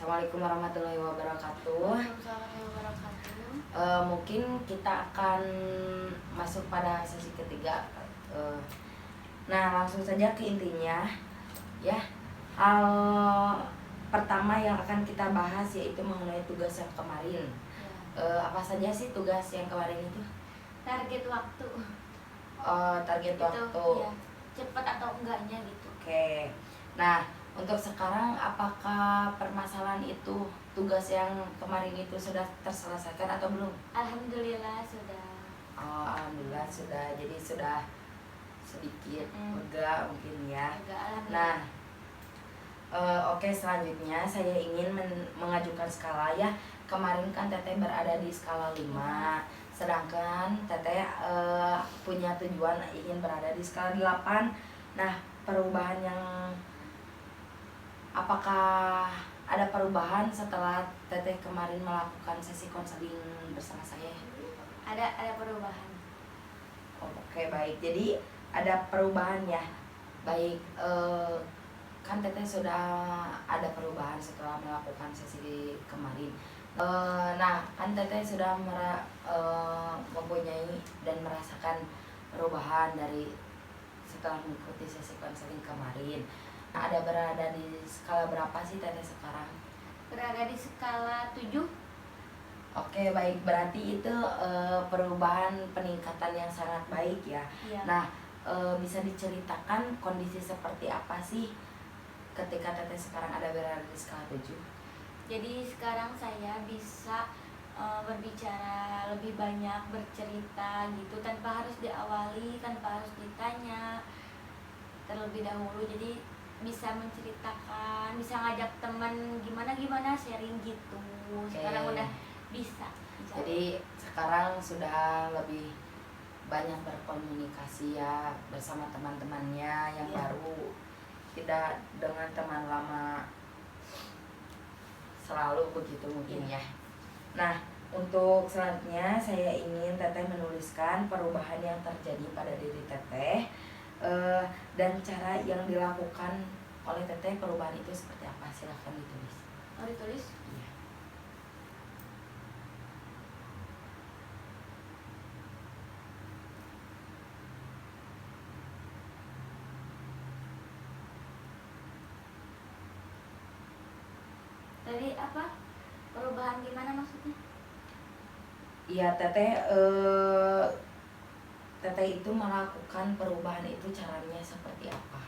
Assalamualaikum warahmatullahi wabarakatuh. Waalaikumsalam warahmatullahi wabarakatuh. Mungkin kita akan masuk pada sesi ketiga. Nah, langsung saja ke intinya, ya. Hal pertama yang akan kita bahas yaitu mengenai tugas yang kemarin. Apa saja sih tugas yang kemarin itu? Target waktu. Target Gitu, waktu. ya. Cepat atau enggaknya gitu. Oke. Nah, untuk sekarang apakah permasalahan itu tugas yang kemarin itu sudah terselesaikan atau belum? Alhamdulillah sudah. Alhamdulillah sudah. Jadi sudah sedikit lega mungkin ya. Alhamdulillah. Nah, oke, selanjutnya saya ingin mengajukan skala ya. Kemarin kan Teteh berada di skala 5, sedangkan Teteh punya tujuan ingin berada di skala 8. Nah, perubahan yang apakah ada perubahan setelah Teteh kemarin melakukan sesi konseling bersama saya? Ada perubahan. Oke, baik. Jadi ada perubahan ya. Baik, kan Teteh sudah ada perubahan setelah melakukan sesi kemarin. Nah, kan Teteh sudah mempunyai dan merasakan perubahan dari setelah mengikuti sesi konseling kemarin. Nah, ada berada di skala berapa sih Teteh sekarang? Berada di skala 7. Oke, baik. Berarti itu perubahan peningkatan yang sangat baik ya. Iya. Nah, bisa diceritakan kondisi seperti apa sih ketika Teteh sekarang ada berada di skala 7? Jadi sekarang saya bisa berbicara lebih banyak, bercerita gitu tanpa harus diawali, tanpa harus ditanya terlebih dahulu. Jadi bisa menceritakan, bisa ngajak teman gimana sharing gitu. Sekarang udah bisa. Jadi sekarang sudah lebih banyak berkomunikasi ya bersama teman-temannya yang baru, tidak dengan teman lama selalu begitu mungkin ya. Nah, untuk selanjutnya saya ingin Teteh menuliskan perubahan yang terjadi pada diri Teteh dan cara yang dilakukan oleh Teteh. Perubahan itu seperti apa? Silahkan ditulis. Oh, ditulis? Iya. Tadi apa? Perubahan gimana maksudnya? Iya, Teteh itu melakukan perubahan itu caranya seperti apa?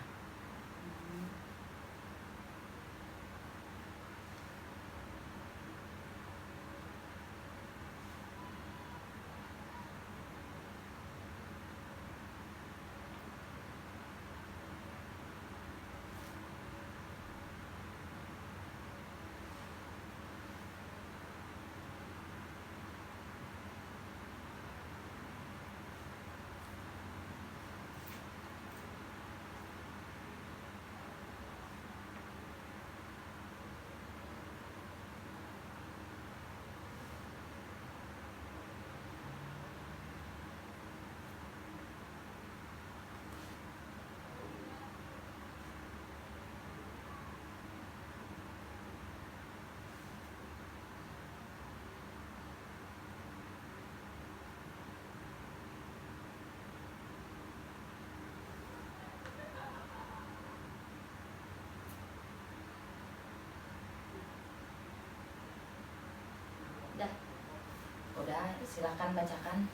Udah, silakan bacakan.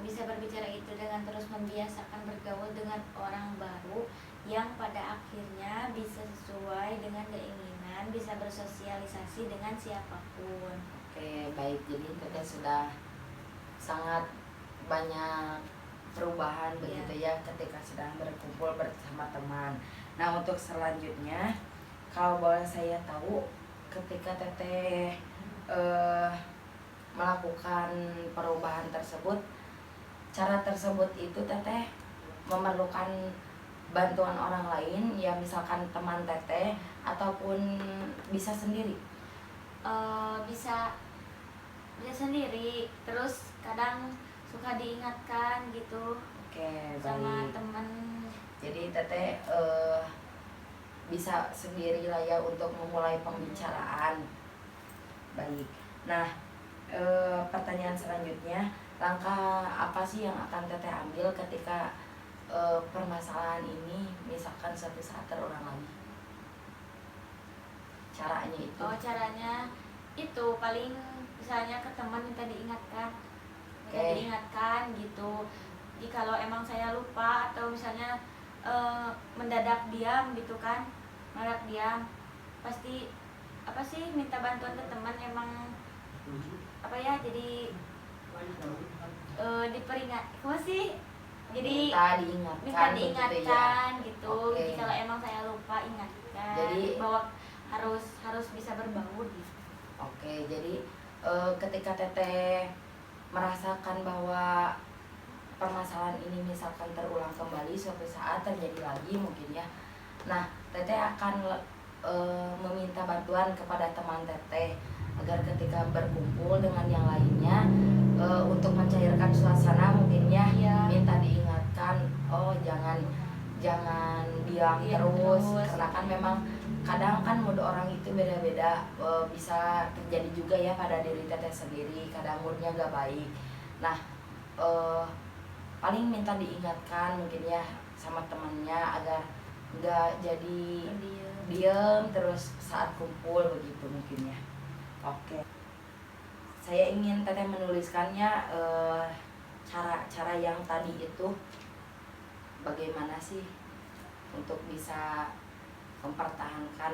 Bisa berbicara itu dengan terus membiasakan bergaul dengan orang baru yang pada akhirnya bisa sesuai dengan keinginan, bisa bersosialisasi dengan siapapun. Oke, baik. Jadi Teteh sudah sangat banyak perubahan begitu ya ketika sedang berkumpul bersama teman. Nah, untuk selanjutnya kalau boleh saya tahu, ketika Teteh melakukan perubahan tersebut, cara tersebut itu Teteh memerlukan bantuan orang lain ya, misalkan teman Teteh ataupun bisa sendiri? Bisa sendiri, terus kadang suka diingatkan gitu. Oke, sama baik. teman. Jadi Teteh bisa sendiri lah ya untuk memulai pembicaraan. Baik. Nah, pertanyaan selanjutnya, langkah apa sih yang akan Teteh ambil ketika permasalahan ini misalkan suatu saat terulang lagi? Caranya itu? Oh, caranya itu paling misalnya ke teman minta diingatkan, gitu. Jadi kalau emang saya lupa atau misalnya mendadak diam gitu kan, mendadak diam, pasti apa sih minta bantuan ke teman, emang apa ya, jadi diperingat, apa sih, jadi minta diingatkan gitu. Oke. Jadi kalau emang saya lupa, ingatkan, Jadi bahwa harus bisa berbaur gitu. Oke, jadi ketika Teteh merasakan bahwa permasalahan ini misalkan terulang kembali suatu saat terjadi lagi mungkin ya. Nah, Teteh akan meminta bantuan kepada teman Teteh agar ketika berkumpul dengan yang lainnya untuk mencairkan suasana mungkin ya, Iya. minta diingatkan, oh jangan diam terus, karena kan memang kadang kan mood orang itu beda-beda, bisa terjadi juga ya pada diri Teteh sendiri, kadang moodnya gak baik. Nah, paling minta diingatkan mungkin ya sama temannya agar nggak jadi diem terus saat kumpul begitu mungkin ya. Oke, saya ingin Teteh menuliskannya cara-cara yang tadi itu bagaimana sih untuk bisa mempertahankan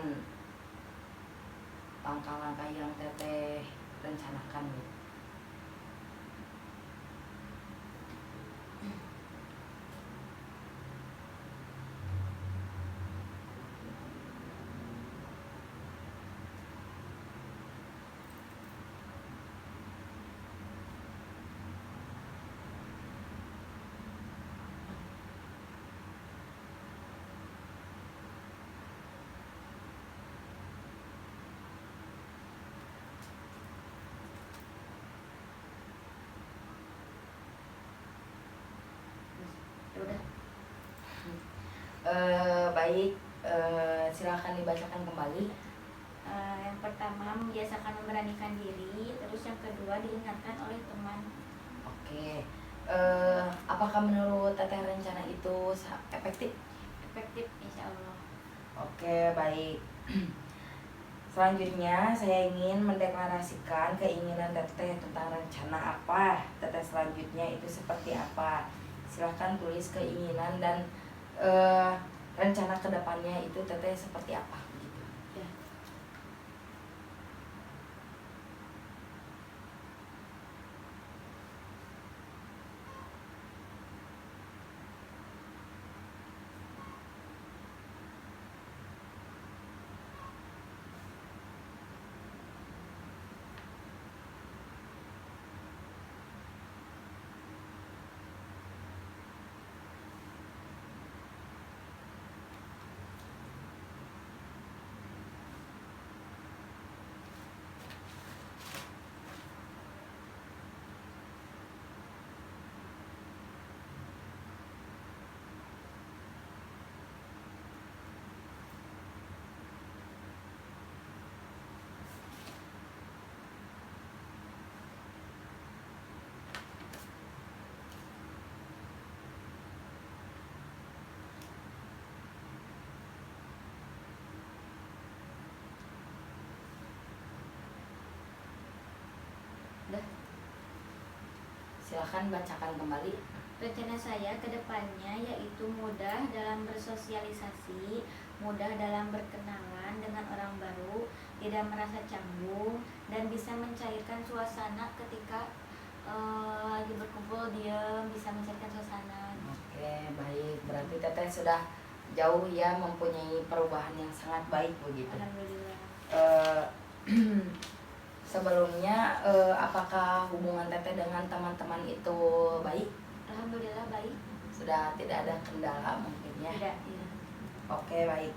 langkah-langkah yang Teteh rencanakan gitu. Baik, silakan dibacakan kembali. Yang pertama, membiasakan memberanikan diri. Terus yang kedua, diingatkan oleh teman. Oke, apakah menurut Teteh rencana itu efektif? Efektif, insya Allah. Oke, baik. Selanjutnya saya ingin mendeklarasikan keinginan Teteh tentang rencana apa Teteh selanjutnya itu seperti apa. Silahkan tulis keinginan dan rencana kedepannya itu Teteh seperti apa gitu. Ya. Udah. Silahkan bacakan kembali. Rencana saya ke depannya yaitu mudah dalam bersosialisasi, mudah dalam berkenalan dengan orang baru, tidak merasa canggung, dan bisa mencairkan suasana ketika lagi berkumpul, diam, bisa mencairkan suasana. Oke, baik. Berarti Teteh sudah jauh ya mempunyai perubahan yang sangat baik begitu. Alhamdulillah. Sebelumnya apakah hubungan Teteh dengan teman-teman itu baik? Alhamdulillah baik. Sudah tidak ada kendala mungkin ya? Tidak, iya. Oke, baik.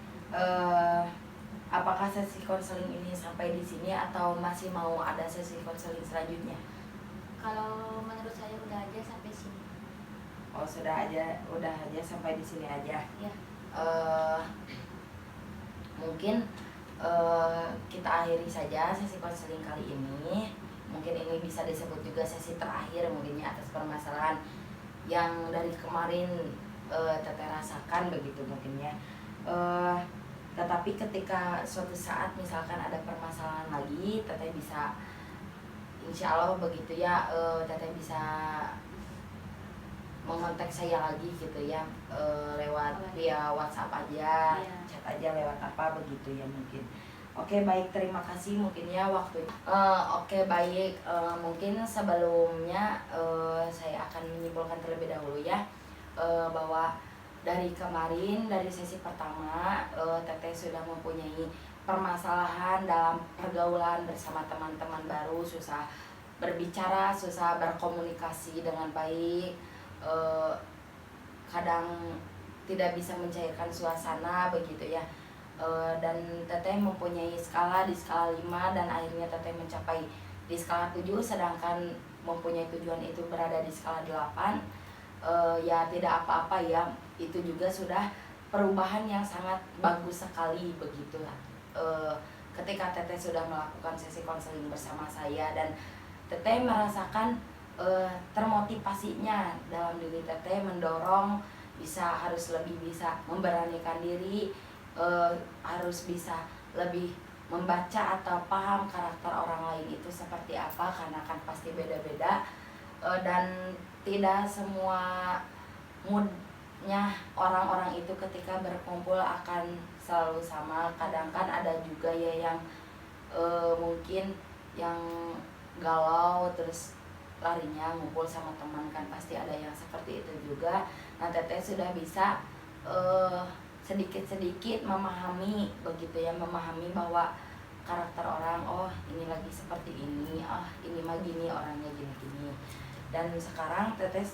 Apakah sesi konseling ini sampai di sini atau masih mau ada sesi konseling selanjutnya? Kalau menurut saya udah aja sampai sini. Oh, udah aja sampai di sini aja. Ya. mungkin kita akhiri saja sesi konseling kali ini. Mungkin ini bisa disebut juga sesi terakhir mungkinnya atas permasalahan yang dari kemarin teteh rasakan begitu mungkinnya. Tetapi ketika suatu saat misalkan ada permasalahan lagi, teteh bisa, insya Allah begitu ya, teteh bisa mengontak saya lagi gitu ya, lewat via WhatsApp aja, chat aja lewat apa begitu ya mungkin. Oke baik, terima kasih mungkin ya waktu. Oke baik, mungkin sebelumnya saya akan menyimpulkan terlebih dahulu ya, bahwa dari kemarin, dari sesi pertama, teteh sudah mempunyai permasalahan dalam pergaulan bersama teman-teman baru, susah berbicara, susah berkomunikasi dengan baik, kadang tidak bisa mencairkan suasana begitu ya. Dan teteh mempunyai skala di skala 5 dan akhirnya teteh mencapai di skala 7, sedangkan mempunyai tujuan itu berada di skala 8. Ya tidak apa-apa ya, itu juga sudah perubahan yang sangat bagus sekali begitu. Ketika teteh sudah melakukan sesi konseling bersama saya dan teteh merasakan termotivasinya dalam diri teteh, mendorong harus lebih bisa memberanikan diri, harus bisa lebih membaca atau paham karakter orang lain itu seperti apa, karena kan pasti beda-beda, dan tidak semua moodnya orang-orang itu ketika berkumpul akan selalu sama. Kadang kan ada juga ya yang mungkin yang galau terus larinya ngumpul sama teman, kan pasti ada yang seperti itu juga. Nah teteh sudah bisa sedikit-sedikit memahami begitu ya, memahami bahwa karakter orang, oh ini lagi seperti ini, ini mah gini orangnya gini-gini. Dan sekarang teteh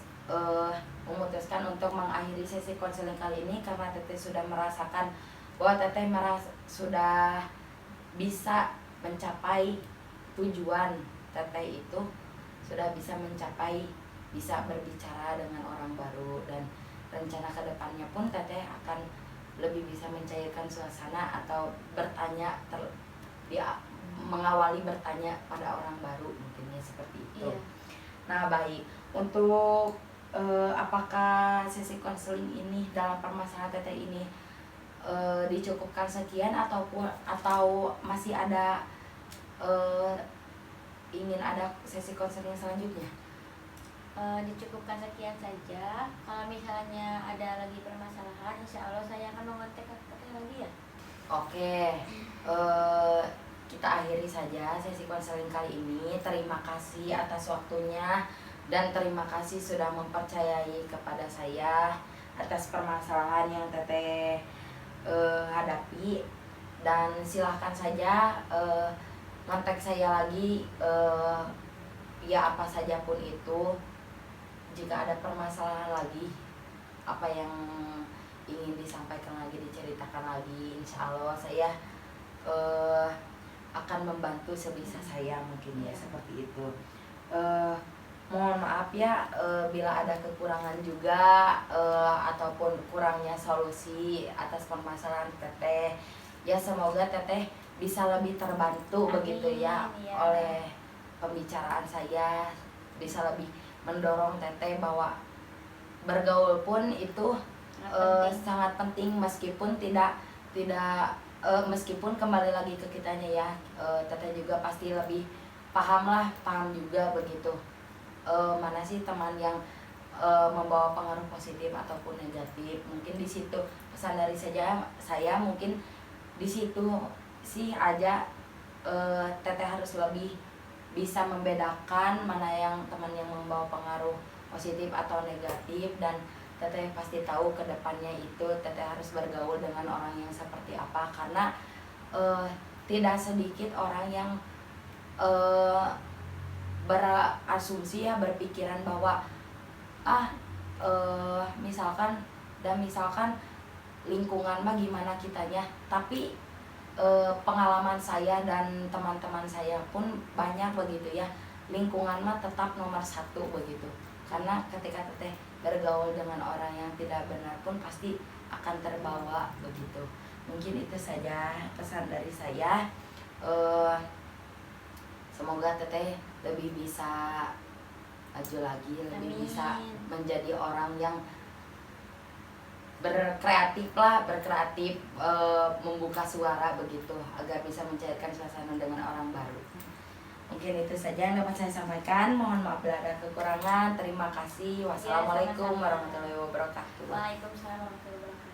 memutuskan untuk mengakhiri sesi konseling kali ini karena teteh sudah merasakan bahwa teteh sudah bisa mencapai tujuan teteh itu, sudah bisa mencapai bisa berbicara dengan orang baru, dan rencana kedepannya pun teteh akan lebih bisa mencairkan suasana atau bertanya mengawali bertanya pada orang baru mungkinnya seperti itu. Nah baik, untuk apakah sesi konseling ini dalam permasalahan teteh ini dicukupkan sekian atau masih ada ingin ada sesi konseling selanjutnya? Dicukupkan sekian saja. Kalau misalnya ada lagi permasalahan, insya Allah saya akan mengontak teteh lagi ya. Oke, kita akhiri saja sesi konseling kali ini. Terima kasih atas waktunya dan terima kasih sudah mempercayai kepada saya atas permasalahan yang teteh hadapi. Dan silahkan saja kontak saya lagi, ya apa saja pun itu. Jika ada permasalahan lagi, apa yang ingin disampaikan lagi, diceritakan lagi, insya Allah saya akan membantu sebisa saya mungkin ya, seperti itu. Mohon maaf ya bila ada kekurangan juga, ataupun kurangnya solusi atas permasalahan teteh. Ya semoga teteh bisa lebih terbantu. Amin, begitu ya, oleh pembicaraan saya, bisa lebih mendorong teteh bahwa bergaul pun itu sangat penting, meskipun meskipun kembali lagi ke kitanya ya, teteh juga pasti lebih paham juga begitu, mana sih teman yang membawa pengaruh positif ataupun negatif. Mungkin di situ pesan dari saya mungkin di situ sih aja, teteh harus lebih bisa membedakan mana yang teman yang membawa pengaruh positif atau negatif, dan teteh pasti tahu ke depannya itu teteh harus bergaul dengan orang yang seperti apa, karena tidak sedikit orang yang berasumsi ya, berpikiran bahwa misalkan lingkungan mah gimana kitanya, tapi pengalaman saya dan teman-teman saya pun banyak begitu ya, lingkungan mah tetap nomor 1 begitu. Karena ketika teteh bergaul dengan orang yang tidak benar pun pasti akan terbawa begitu. Mungkin itu saja pesan dari saya. Semoga teteh lebih bisa maju lagi, lebih Amin. bisa menjadi orang yang berkreatif lah, membuka suara begitu agar bisa mencairkan suasana dengan orang baru. Mungkin itu saja yang dapat saya sampaikan. Mohon maaf bila ada kekurangan. Terima kasih. Wassalamualaikum sama-sama. warahmatullahi wabarakatuh. Waalaikumsalam warahmatullahi wabarakatuh.